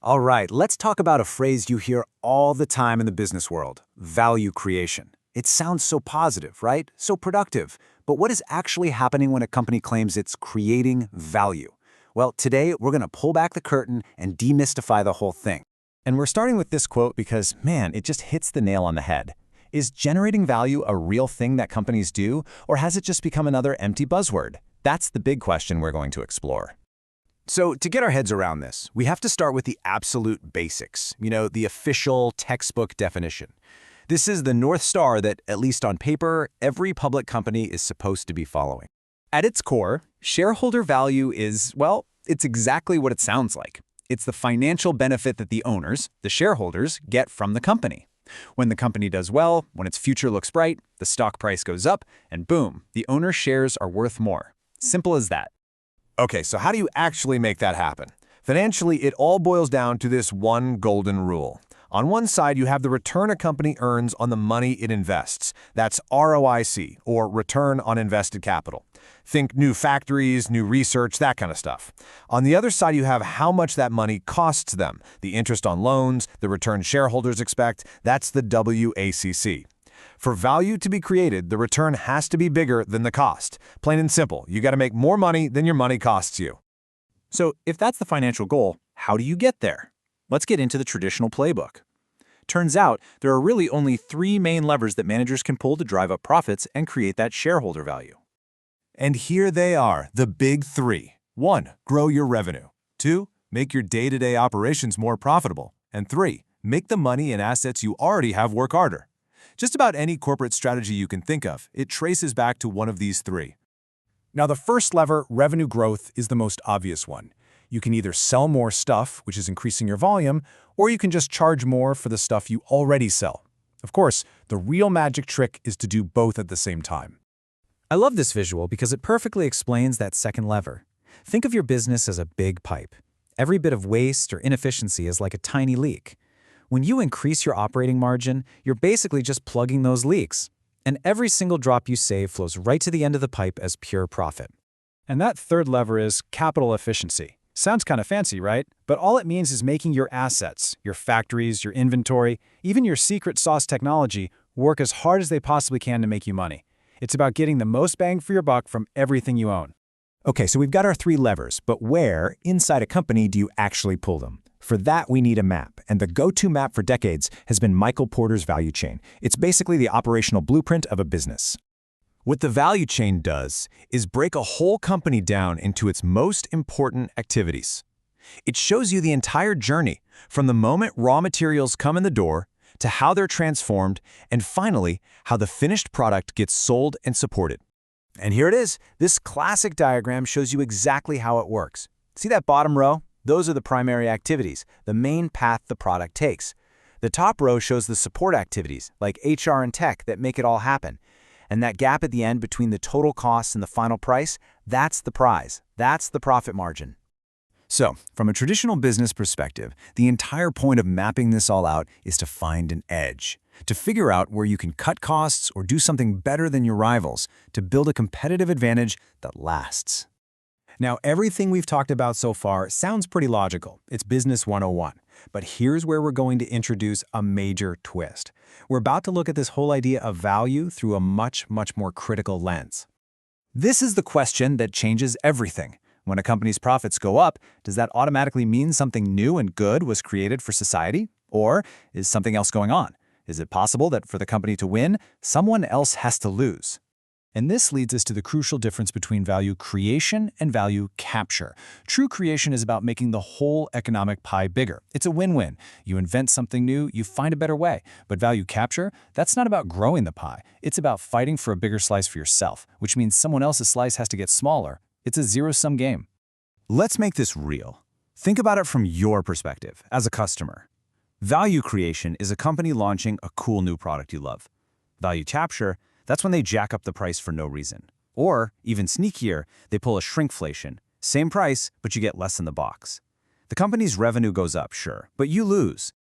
All right, let's talk about a phrase you hear all the time in the business world: value creation. It sounds so positive, right? So productive. But what is actually happening when a company claims it's creating value? Well, today we're going to pull back the curtain and demystify the whole thing. And we're starting with this quote because, man, it just hits the nail on the head. Is generating value a real thing that companies do, or has it just become another empty buzzword? That's the big question we're going to explore. So to get our heads around this, we have to start with the absolute basics, the official textbook definition. This is the North Star that, at least on paper, every public company is supposed to be following. At its core, shareholder value is, well, it's exactly what it sounds like. It's the financial benefit that the owners, the shareholders, get from the company. When the company does well, when its future looks bright, the stock price goes up, and boom, the owner's shares are worth more. Simple as that. Okay, so how do you actually make that happen? Financially, it all boils down to this one golden rule. On one side, you have the return a company earns on the money it invests. That's ROIC, or return on invested capital. Think new factories, new research, that kind of stuff. On the other side, you have how much that money costs them, the interest on loans, the return shareholders expect. That's the WACC. For value to be created, the return has to be bigger than the cost. Plain and simple, you got to make more money than your money costs you. So if that's the financial goal, how do you get there? Let's get into the traditional playbook. Turns out there are really only three main levers that managers can pull to drive up profits and create that shareholder value. And here they are, the big three. 1. Grow your revenue. 2. Make your day-to-day operations more profitable. And 3. Make the money and assets you already have work harder. Just about any corporate strategy you can think of, it traces back to one of these three. Now, the first lever, revenue growth, is the most obvious one. You can either sell more stuff, which is increasing your volume, or you can just charge more for the stuff you already sell. Of course, the real magic trick is to do both at the same time. I love this visual because it perfectly explains that second lever. Think of your business as a big pipe. Every bit of waste or inefficiency is like a tiny leak. When you increase your operating margin, you're basically just plugging those leaks. And every single drop you save flows right to the end of the pipe as pure profit. And that third lever is capital efficiency. Sounds kind of fancy, right? But all it means is making your assets, your factories, your inventory, even your secret sauce technology, work as hard as they possibly can to make you money. It's about getting the most bang for your buck from everything you own. Okay, so we've got our three levers, but where, inside a company, do you actually pull them? For that, we need a map, and the go-to map for decades has been Michael Porter's value chain. It's basically the operational blueprint of a business. What the value chain does is break a whole company down into its most important activities. It shows you the entire journey, from the moment raw materials come in the door, to how they're transformed, and finally, how the finished product gets sold and supported. And here it is. This classic diagram shows you exactly how it works. See that bottom row? Those are the primary activities, the main path the product takes. The top row shows the support activities, like HR and tech, that make it all happen. And that gap at the end between the total costs and the final price, that's the prize. That's the profit margin. So, from a traditional business perspective, the entire point of mapping this all out is to find an edge, to figure out where you can cut costs or do something better than your rivals, to build a competitive advantage that lasts. Now, everything we've talked about so far sounds pretty logical. It's Business 101. But here's where we're going to introduce a major twist. We're about to look at this whole idea of value through a much more critical lens. This is the question that changes everything. When a company's profits go up, does that automatically mean something new and good was created for society? Or is something else going on? Is it possible that for the company to win, someone else has to lose? And this leads us to the crucial difference between value creation and value capture. True creation is about making the whole economic pie bigger. It's a win-win. You invent something new, you find a better way. But value capture, that's not about growing the pie. It's about fighting for a bigger slice for yourself, which means someone else's slice has to get smaller. It's a zero-sum game. Let's make this real. Think about it from your perspective, as a customer. Value creation is a company launching a cool new product you love. Value capture, that's when they jack up the price for no reason. Or, even sneakier, they pull a shrinkflation. Same price, but you get less in the box. The company's revenue goes up, sure, but you lose.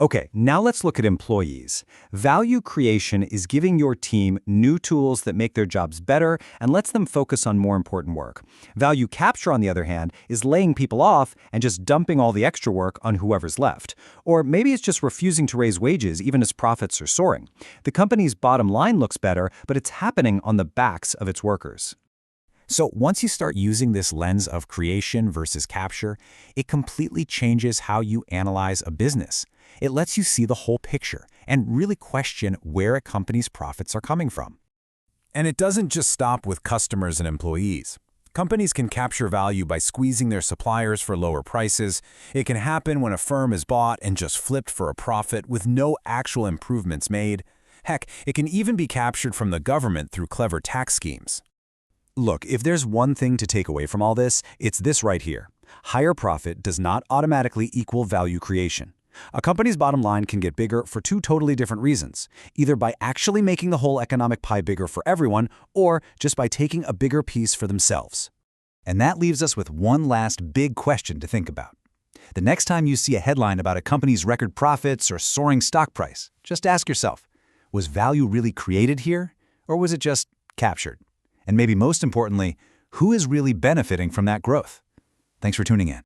Okay, now let's look at employees. Value creation is giving your team new tools that make their jobs better and lets them focus on more important work. Value capture, on the other hand, is laying people off and just dumping all the extra work on whoever's left. Or maybe it's just refusing to raise wages even as profits are soaring. The company's bottom line looks better, but it's happening on the backs of its workers. So once you start using this lens of creation versus capture, it completely changes how you analyze a business. It lets you see the whole picture and really question where a company's profits are coming from. And it doesn't just stop with customers and employees. Companies can capture value by squeezing their suppliers for lower prices. It can happen when a firm is bought and just flipped for a profit with no actual improvements made. Heck, it can even be captured from the government through clever tax schemes. Look, if there's one thing to take away from all this, it's this right here. Higher profit does not automatically equal value creation. A company's bottom line can get bigger for two totally different reasons, either by actually making the whole economic pie bigger for everyone, or just by taking a bigger piece for themselves. And that leaves us with one last big question to think about. The next time you see a headline about a company's record profits or soaring stock price, just ask yourself, was value really created here, or was it just captured? And maybe most importantly, who is really benefiting from that growth? Thanks for tuning in.